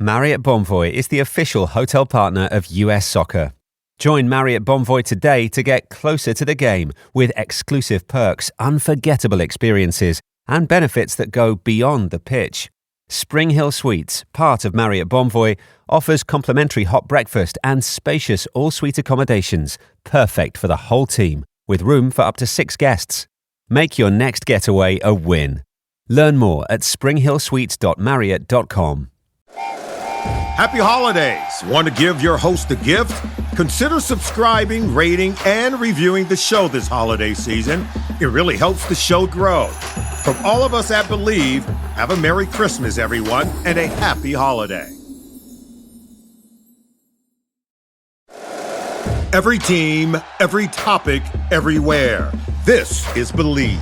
Marriott Bonvoy is the official hotel partner of US Soccer. Join Marriott Bonvoy today to get closer to the game with exclusive perks, unforgettable experiences, and benefits that go beyond the pitch. Spring Hill Suites, part of Marriott Bonvoy, offers complimentary hot breakfast and spacious all-suite accommodations, perfect for the whole team, with room for up to 6 guests. Make your next getaway a win. Learn more at springhillsuites.marriott.com. Happy holidays! Want to give your host a gift? Consider subscribing, rating, and reviewing the show this holiday season. It really helps the show grow. From all of us at Believe, have a Merry Christmas, everyone, and a Happy Holiday. Every team, every topic, everywhere. This is Believe.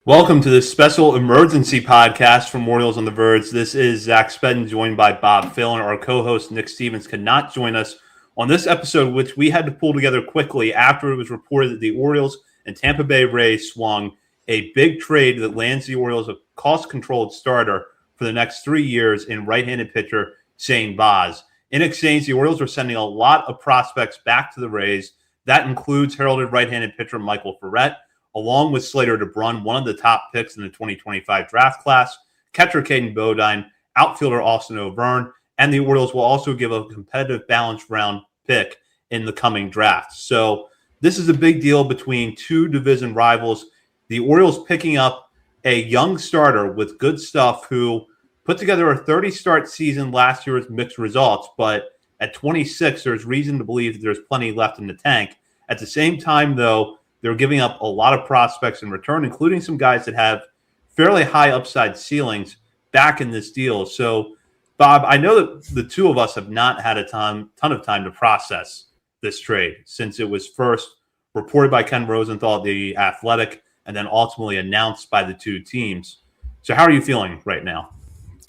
Welcome to this special emergency podcast from Orioles on the Verge. This is Zach Spedden, joined by Bob Phelan. Our co-host Nick Stevens could not join us on this episode, which we had to pull together quickly after it was reported that the Orioles and Tampa Bay Rays swung a big trade that lands the Orioles a cost-controlled starter for the next 3 years in right-handed pitcher Shane Baz. In exchange, the Orioles are sending a lot of prospects back to the Rays. That includes heralded right-handed pitcher Michael Forret, along with Slater de Brun, one of the top picks in the 2025 draft class, catcher Caden Bodine, outfielder Austin Overn, and the Orioles will also give a competitive balanced round pick in the coming draft. So this is a big deal between two division rivals. The Orioles picking up a young starter with good stuff who put together a 30-start season last year with mixed results, but at 26, there's reason to believe that there's plenty left in the tank. At the same time, though, they're giving up a lot of prospects in return, including some guys that have fairly high upside ceilings back in this deal. So, Bob, I know that the two of us have not had a ton of time to process this trade since it was first reported by Ken Rosenthal at The Athletic and then ultimately announced by the two teams. So how are you feeling right now?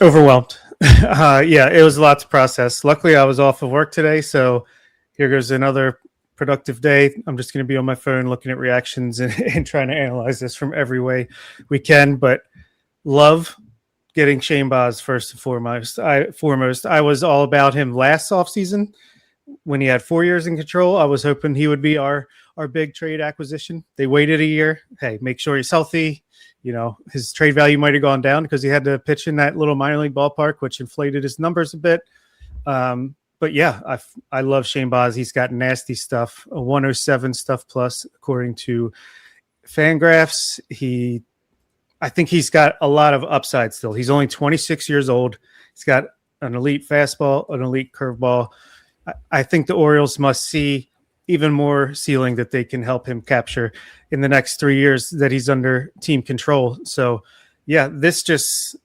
Overwhelmed. Yeah, it was a lot to process. Luckily, I was off of work today, so here goes another productive day. I'm just going to be on my phone looking at reactions and trying to analyze this from every way we can. But love getting Shane Baz first and foremost. I was all about him last offseason when he had 4 years in control. I was hoping he would be our big trade acquisition. They waited a year. Hey, make sure he's healthy. You know, his trade value might have gone down because he had to pitch in that little minor league ballpark, which inflated his numbers a bit. But yeah, I love Shane Baz. He's got nasty stuff, a 107 stuff plus, according to Fangraphs. I think he's got a lot of upside still. He's only 26 years old. He's got an elite fastball, an elite curveball. I think the Orioles must see even more ceiling that they can help him capture in the next 3 years that he's under team control. So yeah, this just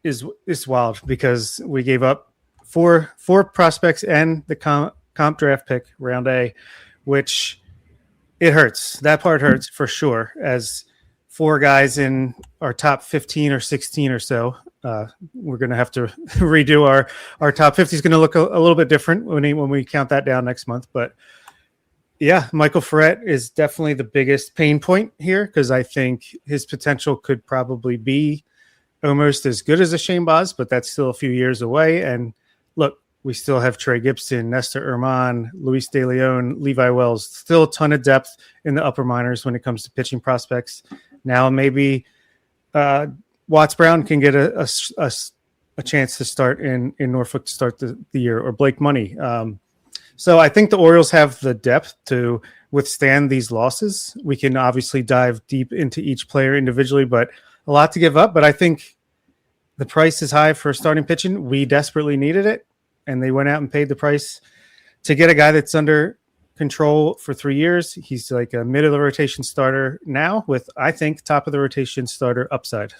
is wild because we gave up four prospects and the comp draft pick round A, which it hurts. That part hurts for sure, as 4 guys in our top 15 or 16 or so. We're going to have to redo our top 50 is going to look a little bit different when we count that down next month. But yeah, Michael Forret is definitely the biggest pain point here because I think his potential could probably be almost as good as a Shane Baz, but that's still a few years away. And look, we still have Trey Gibson, Nestor Erman, Luis De Leon, Levi Wells. Still a ton of depth in the upper minors when it comes to pitching prospects. Now maybe Watts Brown can get a chance to start in Norfolk to start the year, or Blake Money. So I think the Orioles have the depth to withstand these losses. We can obviously dive deep into each player individually, but a lot to give up. But I think the price is high for starting pitching. We desperately needed it, and they went out and paid the price to get a guy that's under control for 3 years. He's like a mid-of-the-rotation starter now with, I think, top-of-the-rotation starter upside.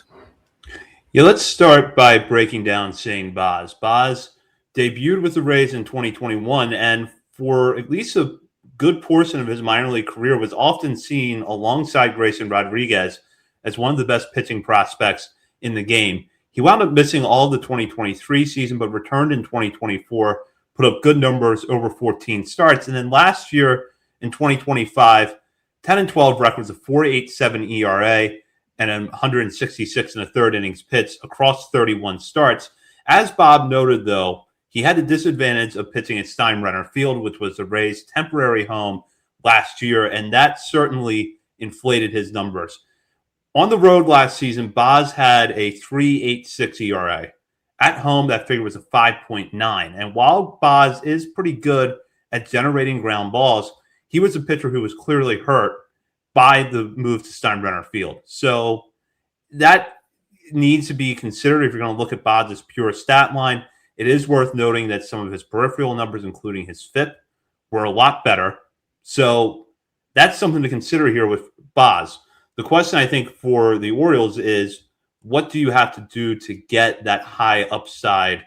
Yeah, let's start by breaking down Shane Baz. Baz debuted with the Rays in 2021, and for at least a good portion of his minor league career was often seen alongside Grayson Rodriguez as one of the best pitching prospects in the game. He wound up missing all of the 2023 season, but returned in 2024, put up good numbers over 14 starts. And then last year in 2025, 10-12 records of 4.87 ERA and 166 in the third innings pitched across 31 starts. As Bob noted, though, he had the disadvantage of pitching at Steinbrenner Field, which was the Rays' temporary home last year, and that certainly inflated his numbers. On the road last season, Baz had a 3.86 ERA. At home, that figure was a 5.9. And while Baz is pretty good at generating ground balls, he was a pitcher who was clearly hurt by the move to Steinbrenner Field. So that needs to be considered if you're going to look at Baz's pure stat line. It is worth noting that some of his peripheral numbers, including his FIP, were a lot better. So that's something to consider here with Baz. The question, I think, for the Orioles is, what do you have to do to get that high upside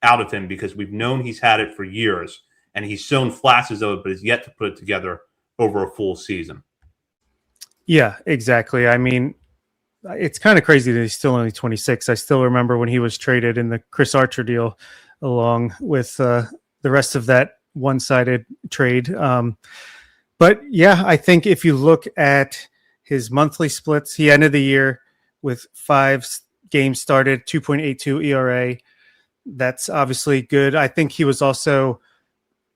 out of him? Because we've known he's had it for years, and he's shown flashes of it, but has yet to put it together over a full season. Yeah, exactly. I mean, it's kind of crazy that he's still only 26. I still remember when he was traded in the Chris Archer deal along with the rest of that one-sided trade. But yeah, I think if you look at his monthly splits, he ended the year with 5 games started, 2.82 ERA. That's obviously good. I think he was also,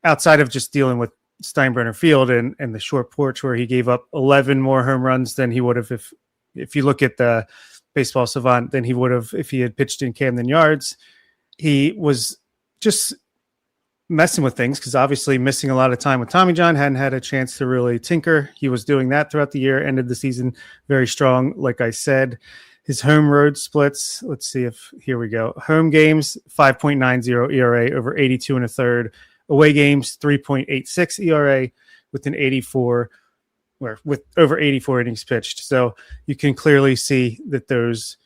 outside of just dealing with Steinbrenner Field and the short porch where he gave up 11 more home runs than he would have if you look at the Baseball Savant, than he would have if he had pitched in Camden Yards. He was just messing with things because obviously missing a lot of time with Tommy John, hadn't had a chance to really tinker. He was doing that throughout the year, ended the season very strong. Like I said, his home road splits, let's see if, here we go. Home games, 5.90 ERA over 82 and a third. Away games, 3.86 ERA with an 84, with over 84 innings pitched. So you can clearly see that those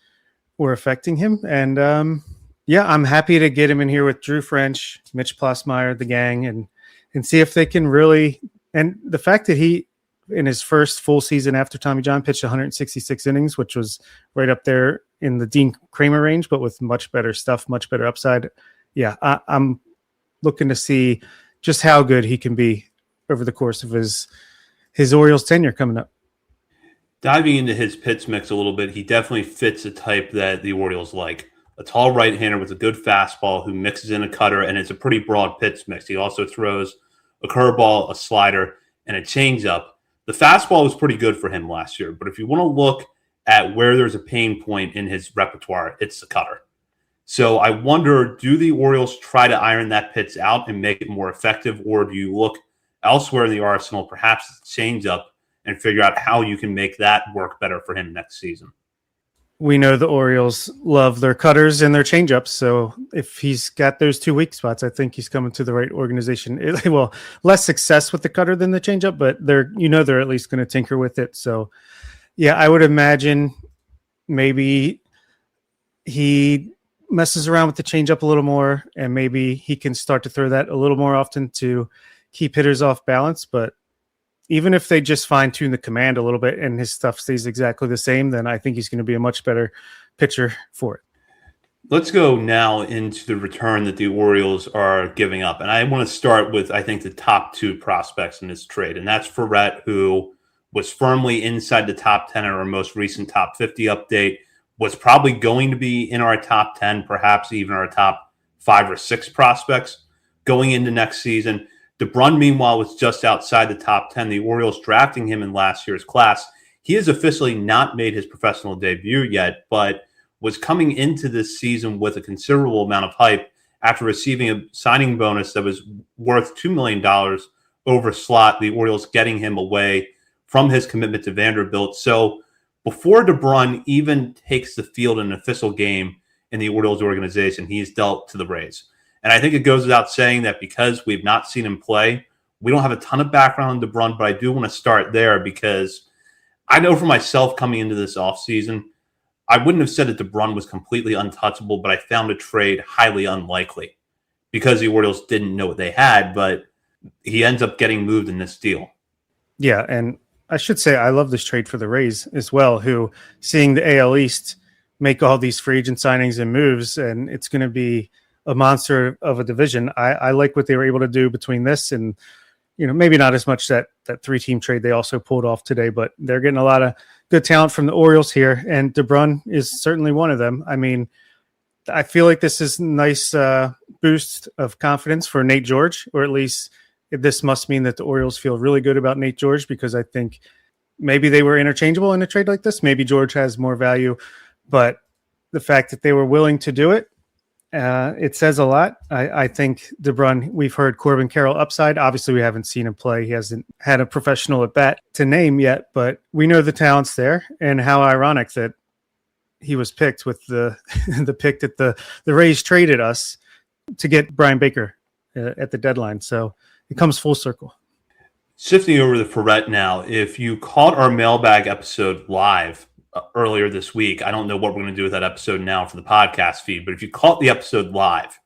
were affecting him. And yeah, I'm happy to get him in here with Drew French, Mitch Plasmeyer, the gang, and see if they can really. And the fact that he, in his first full season after Tommy John, pitched 166 innings, which was right up there in the Dean Kramer range, but with much better stuff, much better upside. Yeah, I'm looking to see just how good he can be over the course of his Orioles tenure coming up. Diving into his pitch mix a little bit, he definitely fits a type that the Orioles like. A tall right-hander with a good fastball who mixes in a cutter, and it's a pretty broad pitch mix. He also throws a curveball, a slider, and a changeup. The fastball was pretty good for him last year, but if you want to look at where there's a pain point in his repertoire, it's the cutter. So I wonder, do the Orioles try to iron that pitch out and make it more effective, or do you look elsewhere in the arsenal, perhaps the changeup, and figure out how you can make that work better for him next season? We know the Orioles love their cutters and their changeups, so if he's got those 2 weak spots, I think he's coming to the right organization. Well, less success with the cutter than the changeup, but they're at least going to tinker with it. So, yeah, I would imagine maybe he messes around with the changeup a little more, and maybe he can start to throw that a little more often to keep hitters off balance. But even if they just fine-tune the command a little bit and his stuff stays exactly the same, then I think he's going to be a much better pitcher for it. Let's go now into the return that the Orioles are giving up. And I want to start with, I think, the top 2 prospects in this trade. And that's Forret, who was firmly inside the top 10 in our most recent top 50 update, was probably going to be in our top 10, perhaps even our top 5 or 6 prospects going into next season. De Brun, meanwhile, was just outside the top 10. The Orioles drafting him in last year's class. He has officially not made his professional debut yet, but was coming into this season with a considerable amount of hype after receiving a signing bonus that was worth $2 million over slot, the Orioles getting him away from his commitment to Vanderbilt. So before De Brun even takes the field in an official game in the Orioles organization, he's dealt to the Rays. And I think it goes without saying that because we've not seen him play, we don't have a ton of background on De Brun, but I do want to start there because I know for myself coming into this offseason, I wouldn't have said that De Brun was completely untouchable, but I found a trade highly unlikely because the Orioles didn't know what they had, but he ends up getting moved in this deal. Yeah, and I should say I love this trade for the Rays as well, who, seeing the AL East make all these free agent signings and moves, and it's going to be a monster of a division. I like what they were able to do between this and, maybe not as much that 3-team trade they also pulled off today, but they're getting a lot of good talent from the Orioles here, and De Brun is certainly one of them. I mean, I feel like this is a nice boost of confidence for Nate George, or at least this must mean that the Orioles feel really good about Nate George, because I think maybe they were interchangeable in a trade like this. Maybe George has more value, but the fact that they were willing to do it, it says a lot. I think de Brun, we've heard Corbin Carroll upside. Obviously, we haven't seen him play. He hasn't had a professional at bat to name yet, but we know the talent's there. And how ironic that he was picked with the the pick that the Rays traded us to get Brian Baker at the deadline. So it comes full circle. Shifting over to Forret now, if you caught our mailbag episode live earlier this week, I don't know what we're going to do with that episode now for the podcast feed, but if you caught the episode live,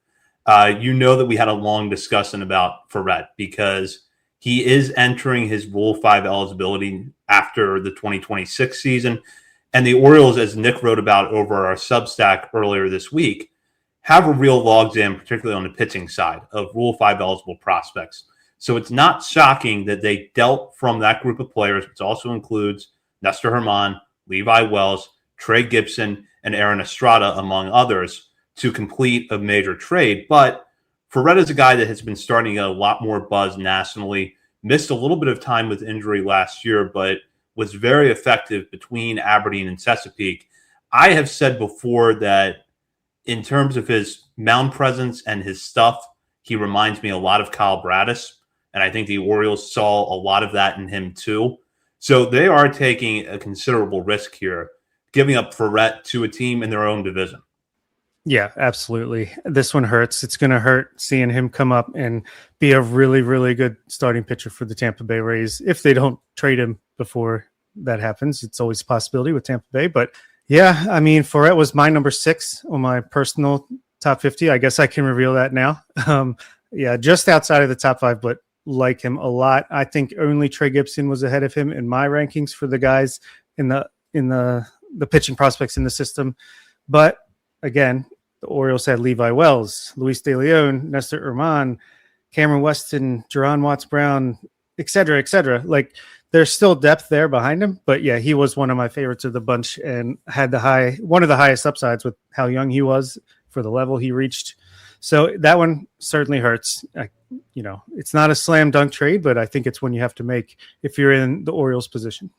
you know that we had a long discussion about Forret because he is entering his Rule 5 eligibility after the 2026 season. And the Orioles, as Nick wrote about over our Substack earlier this week, have a real logjam, particularly on the pitching side, of Rule 5 eligible prospects. So it's not shocking that they dealt from that group of players, which also includes Nestor Herman, Levi Wells, Trey Gibson, and Aaron Estrada, among others, to complete a major trade. But Forret is a guy that has been starting to get a lot more buzz nationally, missed a little bit of time with injury last year, but was very effective between Aberdeen and Chesapeake. I have said before that in terms of his mound presence and his stuff, he reminds me a lot of Kyle Braddis. And I think the Orioles saw a lot of that in him too. So they are taking a considerable risk here, giving up Forret to a team in their own division. Yeah, absolutely. This one hurts. It's going to hurt seeing him come up and be a really, really good starting pitcher for the Tampa Bay Rays. If they don't trade him before that happens, it's always a possibility with Tampa Bay. But yeah, I mean, Forret was my number 6 on my personal top 50. I guess I can reveal that now. Yeah, just outside of the top 5, but like him a lot. I think only Trey Gibson was ahead of him in my rankings for the guys in the pitching prospects in the system. But again, the Orioles had Levi Wells, Luis De Leon, Nestor Herman, Cameron Weston, Jerron Watts-Brown, et cetera, et cetera. Like, there's still depth there behind him. But yeah, he was one of my favorites of the bunch and had one of the highest upsides with how young he was for the level he reached. So that one certainly hurts. It's not a slam dunk trade, but I think it's one you have to make if you're in the Orioles position.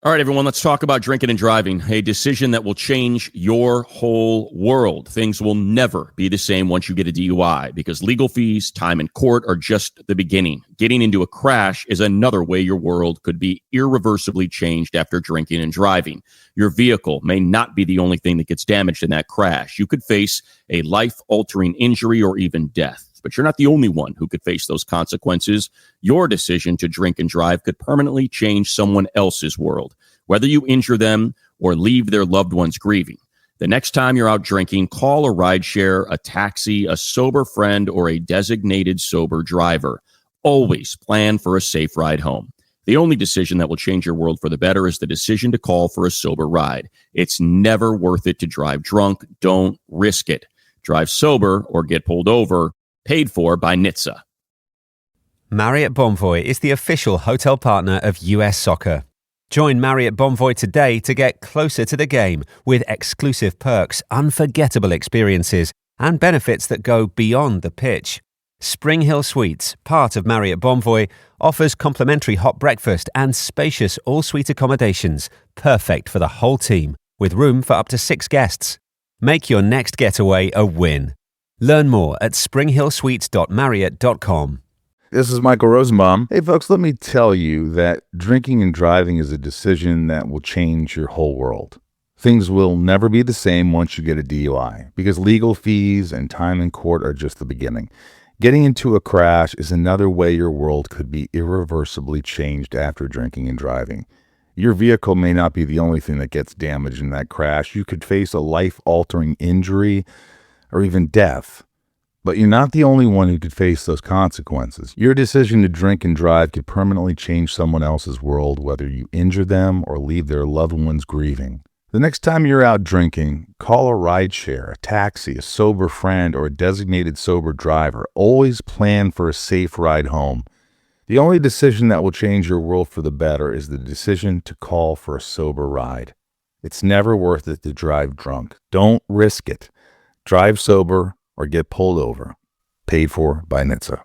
All right, everyone, let's talk about drinking and driving, a decision that will change your whole world. Things will never be the same once you get a DUI because legal fees, time in court are just the beginning. Getting into a crash is another way your world could be irreversibly changed after drinking and driving. Your vehicle may not be the only thing that gets damaged in that crash. You could face a life-altering injury or even death. But you're not the only one who could face those consequences. Your decision to drink and drive could permanently change someone else's world, whether you injure them or leave their loved ones grieving. The next time you're out drinking, call a rideshare, a taxi, a sober friend, or a designated sober driver. Always plan for a safe ride home. The only decision that will change your world for the better is the decision to call for a sober ride. It's never worth it to drive drunk. Don't risk it. Drive sober or get pulled over. Paid for by NHTSA. Marriott Bonvoy is the official hotel partner of US Soccer. Join Marriott Bonvoy today to get closer to the game with exclusive perks, unforgettable experiences, and benefits that go beyond the pitch. Spring Hill Suites, part of Marriott Bonvoy, offers complimentary hot breakfast and spacious all-suite accommodations, perfect for the whole team, with room for up to 6 guests. Make your next getaway a win. Learn more at springhillsuites.marriott.com. This is Michael Rosenbaum. Hey, folks, let me tell you that drinking and driving is a decision that will change your whole world. Things will never be the same once you get a DUI because legal fees and time in court are just the beginning. Getting into a crash is another way your world could be irreversibly changed after drinking and driving. Your vehicle may not be the only thing that gets damaged in that crash. You could face a life-altering injury or even death. But you're not the only one who could face those consequences. Your decision to drink and drive could permanently change someone else's world, whether you injure them or leave their loved ones grieving. The next time you're out drinking, call a rideshare, a taxi, a sober friend, or a designated sober driver. Always plan for a safe ride home. The only decision that will change your world for the better is the decision to call for a sober ride. It's never worth it to drive drunk. Don't risk it. Drive sober or get pulled over. Paid for by NHTSA.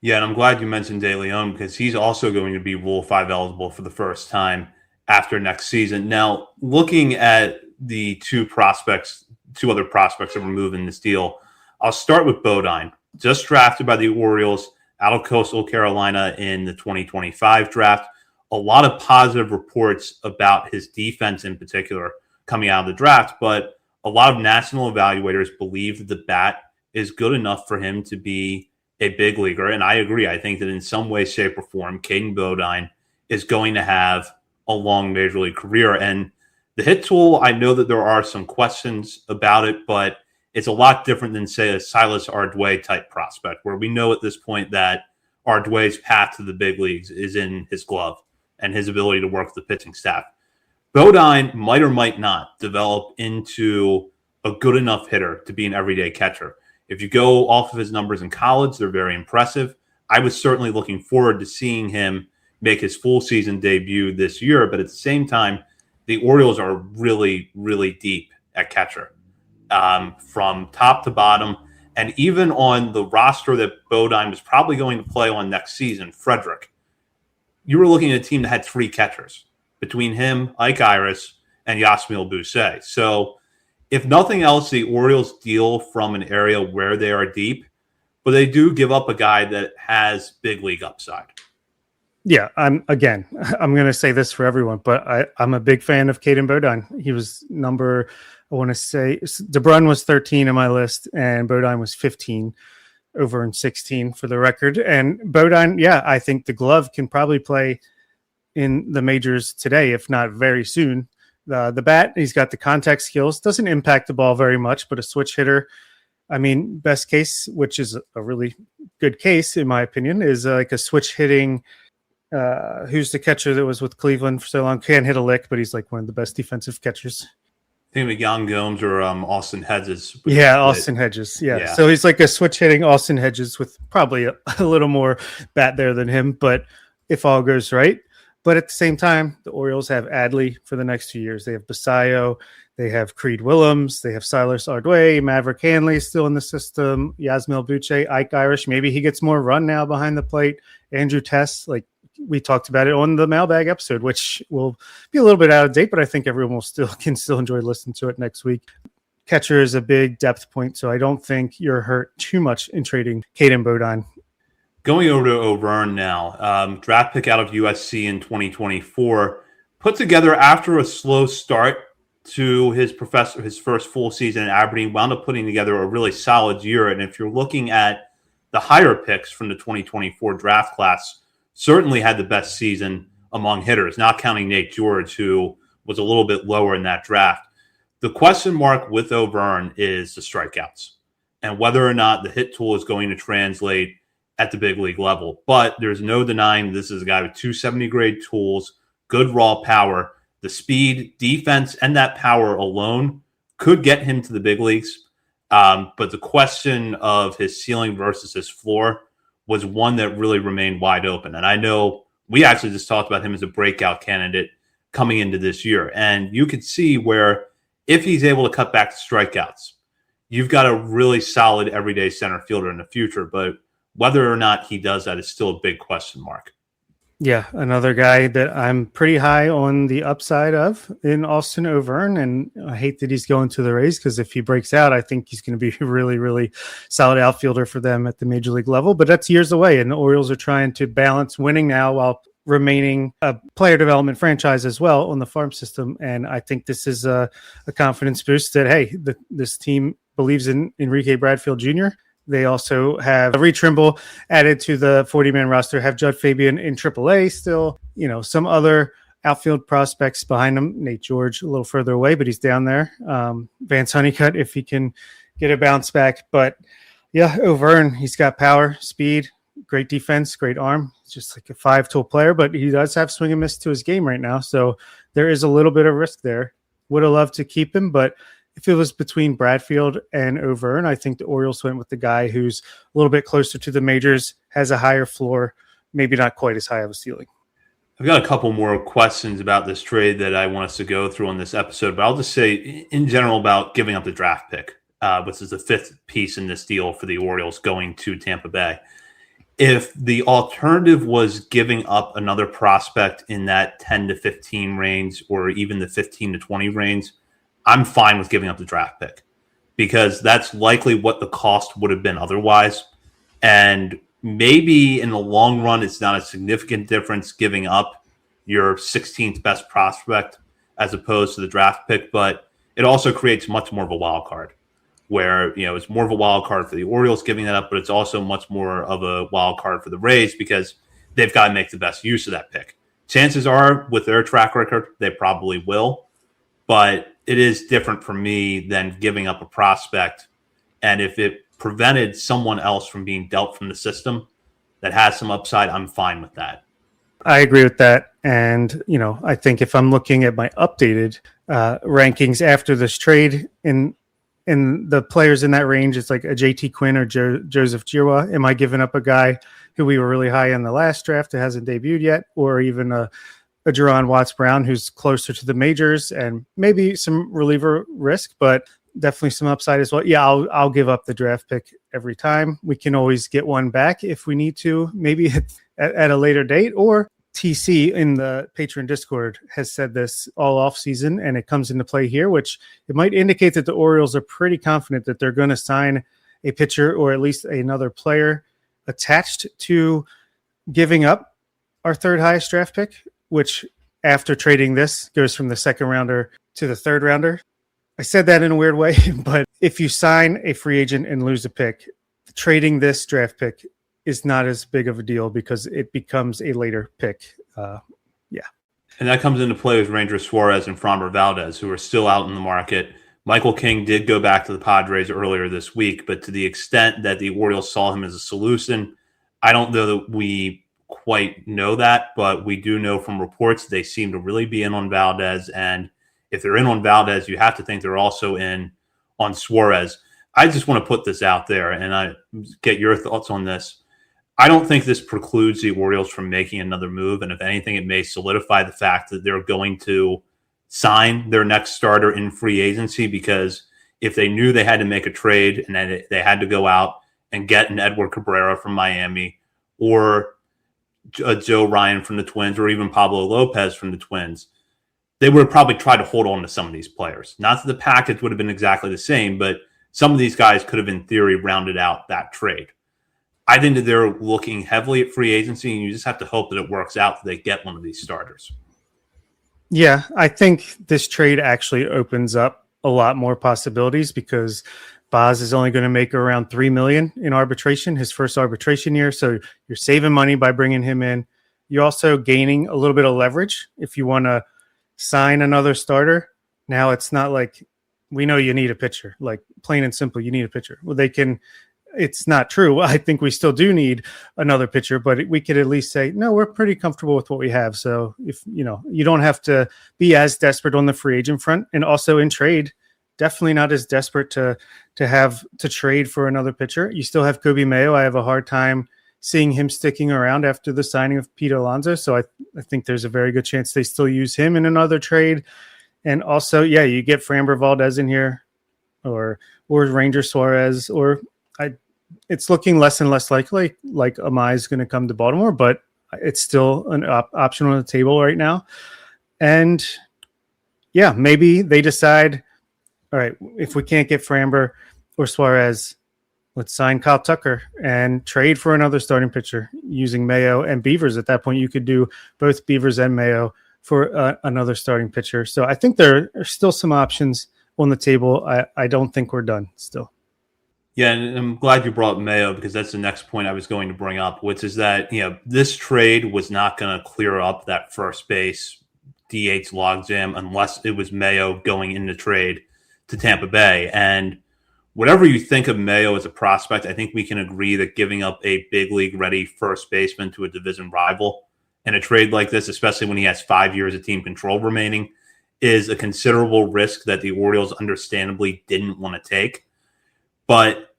Yeah, and I'm glad you mentioned De Leon because he's also going to be Rule 5 eligible for the first time after next season. Now, looking at the two other prospects that were moved in this deal, I'll start with Bodine, just drafted by the Orioles out of Coastal Carolina in the 2025 draft. A lot of positive reports about his defense in particular coming out of the draft, but a lot of national evaluators believe that the bat is good enough for him to be a big leaguer. And I agree. I think that in some way, shape, or form, Caden Bodine is going to have a long major league career. And the hit tool, I know that there are some questions about it, but it's a lot different than, say, a Silas Ardway type prospect, where we know at this point that Ardway's path to the big leagues is in his glove and his ability to work with the pitching staff. Bodine might or might not develop into a good enough hitter to be an everyday catcher. If you go off of his numbers in college, they're very impressive. I was certainly looking forward to seeing him make his full season debut this year, but at the same time, the Orioles are really, really deep at catcher from top to bottom. And even on the roster that Bodine was probably going to play on next season, Frederick, you were looking at a team that had three catchers between him, Ike Iris, and Yasmil Bousset. So if nothing else, the Orioles deal from an area where they are deep, but they do give up a guy that has big league upside. Yeah, I'm going to say this for everyone, but I'm a big fan of Caden Bodine. He was I want to say De Brun was 13 on my list, and Bodine was 15, over in 16 for the record. And Bodine, yeah, I think the glove can probably play in the majors today, if not very soon. The bat, he's got the contact skills, doesn't impact the ball very much, but a switch hitter. I mean, best case, which is a really good case, in my opinion, is like a switch hitting. Who's the catcher that was with Cleveland for so long? Can't hit a lick, but he's like one of the best defensive catchers. I think Jan Gomes or Austin Hedges. Yeah, Austin Hedges. Yeah. So he's like a switch hitting Austin Hedges with probably a little more bat there than him, but if all goes right. But at the same time, the Orioles have Adley for the next 2 years. They have Basayo, they have Creed Willems, they have Silas Ardway, Maverick Hanley still in the system, Yasmil Bousset, Ike Irish. Maybe he gets more run now behind the plate. Andrew Tess, like we talked about it on the mailbag episode, which will be a little bit out of date, but I think everyone can still enjoy listening to it next week. Catcher is a big depth point, so I don't think you're hurt too much in trading Caden Bodine. Going over to Overn now, draft pick out of USC in 2024, put together after a slow start to his first full season at Aberdeen, wound up putting together a really solid year. And if you're looking at the higher picks from the 2024 draft class, certainly had the best season among hitters, not counting Nate George, who was a little bit lower in that draft. The question mark with Overn is the strikeouts and whether or not the hit tool is going to translate at the big league level. But there's no denying this is a guy with 270 grade tools, good raw power. The speed, defense, and that power alone could get him to the big leagues. But the question of his ceiling versus his floor was one that really remained wide open. And I know we actually just talked about him as a breakout candidate coming into this year. And you could see where if he's able to cut back the strikeouts, you've got a really solid everyday center fielder in the future. But whether or not he does that is still a big question mark. Yeah, another guy that I'm pretty high on the upside of in Austin Overn, and I hate that he's going to the Rays because if he breaks out, I think he's going to be a really, really solid outfielder for them at the major league level. But that's years away, and the Orioles are trying to balance winning now while remaining a player development franchise as well on the farm system. And I think this is a confidence boost that, hey, this team believes in Enrique Bradfield Jr., They also have Reed Trimble added to the 40-man roster, have Judd Fabian in AAA still, some other outfield prospects behind him. Nate George a little further away, but he's down there. Vance Honeycutt, if he can get a bounce back. But yeah, Overn, he's got power, speed, great defense, great arm. It's just like a 5-tool player, but he does have swing and miss to his game right now. So there is a little bit of risk there. Would have loved to keep him, but if it was between Bradfield and Overn, I think the Orioles went with the guy who's a little bit closer to the majors, has a higher floor, maybe not quite as high of a ceiling. I've got a couple more questions about this trade that I want us to go through on this episode, but I'll just say in general about giving up the draft pick which is the fifth piece in this deal for the Orioles going to Tampa Bay. If the alternative was giving up another prospect in that 10 to 15 range or even the 15 to 20 range, I'm fine with giving up the draft pick because that's likely what the cost would have been otherwise. And maybe in the long run, it's not a significant difference giving up your 16th best prospect as opposed to the draft pick, but it also creates much more of a wild card where, it's more of a wild card for the Orioles giving that up, but it's also much more of a wild card for the Rays because they've got to make the best use of that pick. Chances are, with their track record, they probably will, but it is different for me than giving up a prospect. And if it prevented someone else from being dealt from the system that has some upside, I'm fine with that. I agree with that. And, I think if I'm looking at my updated rankings after this trade in the players in that range, it's like a JT Quinn or Joseph Giroux. Am I giving up a guy who we were really high in the last draft who hasn't debuted yet, or even a Jerron Watts-Brown who's closer to the majors and maybe some reliever risk, but definitely some upside as well? Yeah, I'll give up the draft pick every time. We can always get one back if we need to, maybe at a later date. Or TC in the Patreon Discord has said this all off season, and it comes into play here, which it might indicate that the Orioles are pretty confident that they're going to sign a pitcher or at least another player attached to giving up our third highest draft pick, which after trading this goes from the second rounder to the third rounder. I said that in a weird way, but if you sign a free agent and lose a pick, trading this draft pick is not as big of a deal because it becomes a later pick. And that comes into play with Ranger Suarez and Framber Valdez, who are still out in the market. Michael King did go back to the Padres earlier this week, but to the extent that the Orioles saw him as a solution, I don't know that we quite know that, but we do know from reports they seem to really be in on Valdez. And if they're in on Valdez, you have to think they're also in on Suarez. I just want to put this out there, and I get your thoughts on this. I don't think this precludes the Orioles from making another move, and if anything, it may solidify the fact that they're going to sign their next starter in free agency, because if they knew they had to make a trade and then they had to go out and get an Edward Cabrera from Miami or a Joe Ryan from the Twins or even Pablo Lopez from the Twins, they would have probably tried to hold on to some of these players. Not that the package would have been exactly the same, but some of these guys could have, in theory, rounded out that trade. I think that they're looking heavily at free agency, and you just have to hope that it works out that they get one of these starters. Yeah, I think this trade actually opens up a lot more possibilities because Baz is only going to make around $3 million in arbitration, his first arbitration year. So you're saving money by bringing him in. You're also gaining a little bit of leverage if you want to sign another starter. Now it's not like we know you need a pitcher, like plain and simple, you need a pitcher. Well, it's not true. I think we still do need another pitcher, but we could at least say, no, we're pretty comfortable with what we have. So if, you don't have to be as desperate on the free agent front, and also in trade, definitely not as desperate to have to trade for another pitcher. You still have Kobe Mayo. I have a hard time seeing him sticking around after the signing of Pete Alonso. So I think there's a very good chance they still use him in another trade. And also, yeah, you get Framber Valdez in here or Ranger Suarez, it's looking less and less likely like Amai is going to come to Baltimore, but it's still an option on the table right now. And yeah, maybe they decide, all right, if we can't get Framber or Suarez, let's sign Kyle Tucker and trade for another starting pitcher using Mayo and Beavers. At that point, you could do both Beavers and Mayo for another starting pitcher. So I think there are still some options on the table. I don't think we're done still. Yeah, and I'm glad you brought Mayo, because that's the next point I was going to bring up, which is that, this trade was not going to clear up that first base DH logjam unless it was Mayo going in the trade to Tampa Bay. And whatever you think of Mayo as a prospect, I think we can agree that giving up a big league ready first baseman to a division rival in a trade like this, especially when he has 5 years of team control remaining, is a considerable risk that the Orioles understandably didn't want to take. But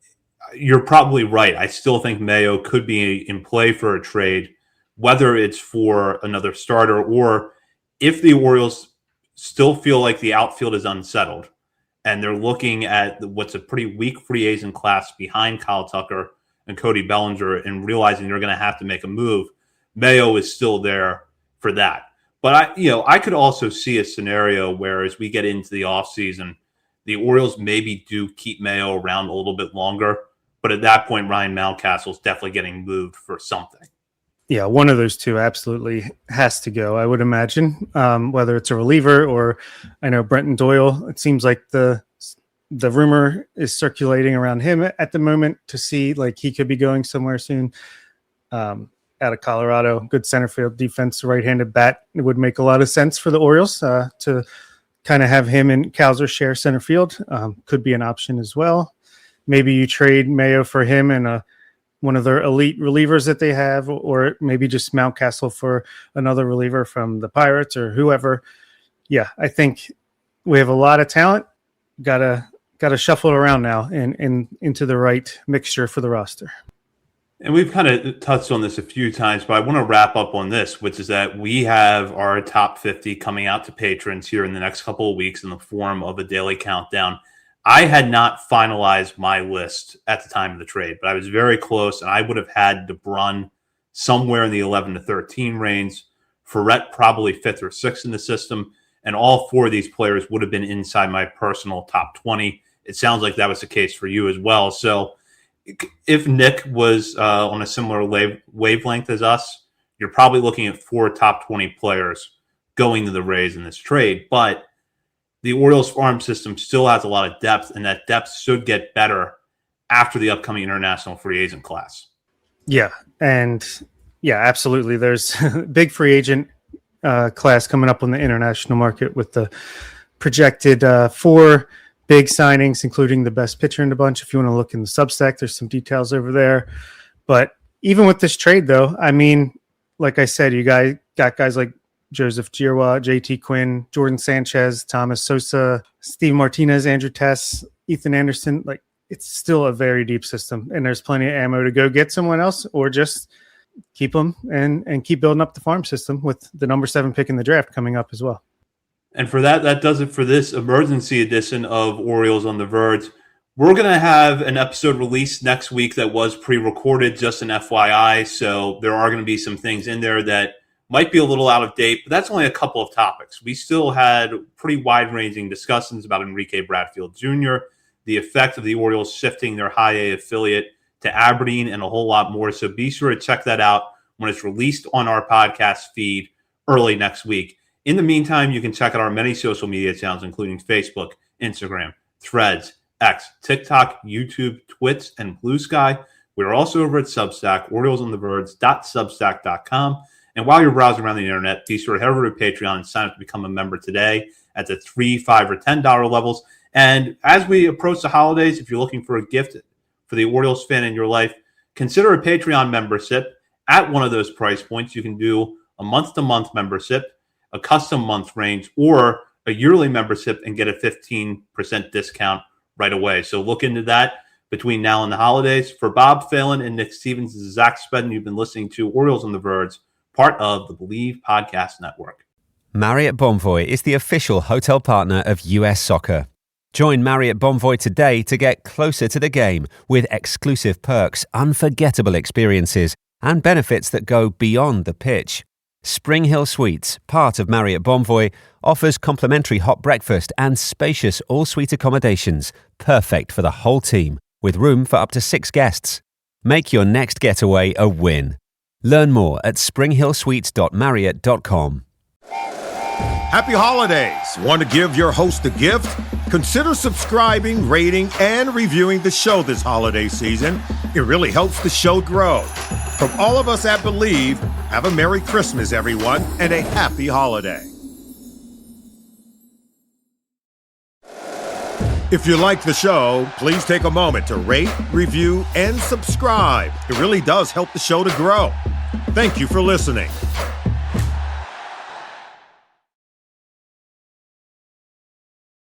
you're probably right. I still think Mayo could be in play for a trade, whether it's for another starter or if the Orioles still feel like the outfield is unsettled and they're looking at what's a pretty weak free agent class behind Kyle Tucker and Cody Bellinger and realizing they're going to have to make a move, Mayo is still there for that. But I could also see a scenario where as we get into the offseason, the Orioles maybe do keep Mayo around a little bit longer. But at that point, Ryan Mountcastle's definitely getting moved for something. Yeah, one of those two absolutely has to go, I would imagine, whether it's a reliever or I know Brenton Doyle. It seems like the rumor is circulating around him at the moment to see like he could be going somewhere soon. Out of Colorado, good center field defense, right-handed bat. It would make a lot of sense for the Orioles to kind of have him and Cowser share center field. Could be an option as well. Maybe you trade Mayo for him and one of their elite relievers that they have, or maybe just Mountcastle for another reliever from the Pirates or whoever. Yeah, I think we have a lot of talent. Gotta shuffle it around now and into the right mixture for the roster. And we've kind of touched on this a few times, but I want to wrap up on this, which is that we have our top 50 coming out to patrons here in the next couple of weeks in the form of a daily countdown. I had not finalized my list at the time of the trade, but I was very close, and I would have had De Brun somewhere in the 11 to 13 range, Forret probably 5th or 6th in the system, and all 4 of these players would have been inside my personal top 20. It sounds like that was the case for you as well. So if Nick was on a similar wavelength as us, you're probably looking at 4 top 20 players going to the Rays in this trade. But the Orioles farm system still has a lot of depth, and that depth should get better after the upcoming international free agent class. Yeah, and yeah, absolutely. There's big free agent class coming up on the international market with the projected 4 big signings, including the best pitcher in the bunch. If you want to look in the Substack, there's some details over there. But even with this trade, though, I mean, like I said, you guys got guys like Joseph Giroux, JT Quinn, Jordan Sanchez, Thomas Sosa, Steve Martinez, Andrew Tess, Ethan Anderson. Like, it's still a very deep system, and there's plenty of ammo to go get someone else or just keep them and keep building up the farm system with the number 7 pick in the draft coming up as well. And for that does it for this emergency edition of Orioles on the Verge. We're going to have an episode released next week that was pre-recorded, just an FYI. So there are going to be some things in there that might be a little out of date, but that's only a couple of topics. We still had pretty wide-ranging discussions about Enrique Bradfield Jr., the effect of the Orioles shifting their high A affiliate to Aberdeen, and a whole lot more. So be sure to check that out when it's released on our podcast feed early next week. In the meantime, you can check out our many social media channels, including Facebook, Instagram, Threads, X, TikTok, YouTube, Twitch, and Blue Sky. We're also over at Substack, oriolesontheverge.substack.com. And while you're browsing around the internet, be sure to head over to Patreon and sign up to become a member today at the $3, $5, or $10 levels. And as we approach the holidays, if you're looking for a gift for the Orioles fan in your life, consider a Patreon membership at one of those price points. You can do a month-to-month membership, a custom month range, or a yearly membership and get a 15% discount right away. So look into that between now and the holidays. For Bob Phelan and Nick Stevens, this is Zach Spedden. You've been listening to Orioles on the Verge, part of the Believe Podcast Network. Marriott Bonvoy is the official hotel partner of US Soccer. Join Marriott Bonvoy today to get closer to the game with exclusive perks, unforgettable experiences, and benefits that go beyond the pitch. Spring Hill Suites, part of Marriott Bonvoy, offers complimentary hot breakfast and spacious all-suite accommodations, perfect for the whole team, with room for up to 6 guests. Make your next getaway a win. Learn more at springhillsuites.marriott.com. Happy holidays! Want to give your host a gift? Consider subscribing, rating, and reviewing the show this holiday season. It really helps the show grow. From all of us at Believe, have a Merry Christmas, everyone, and a Happy Holiday. If you like the show, please take a moment to rate, review, and subscribe. It really does help the show to grow. Thank you for listening.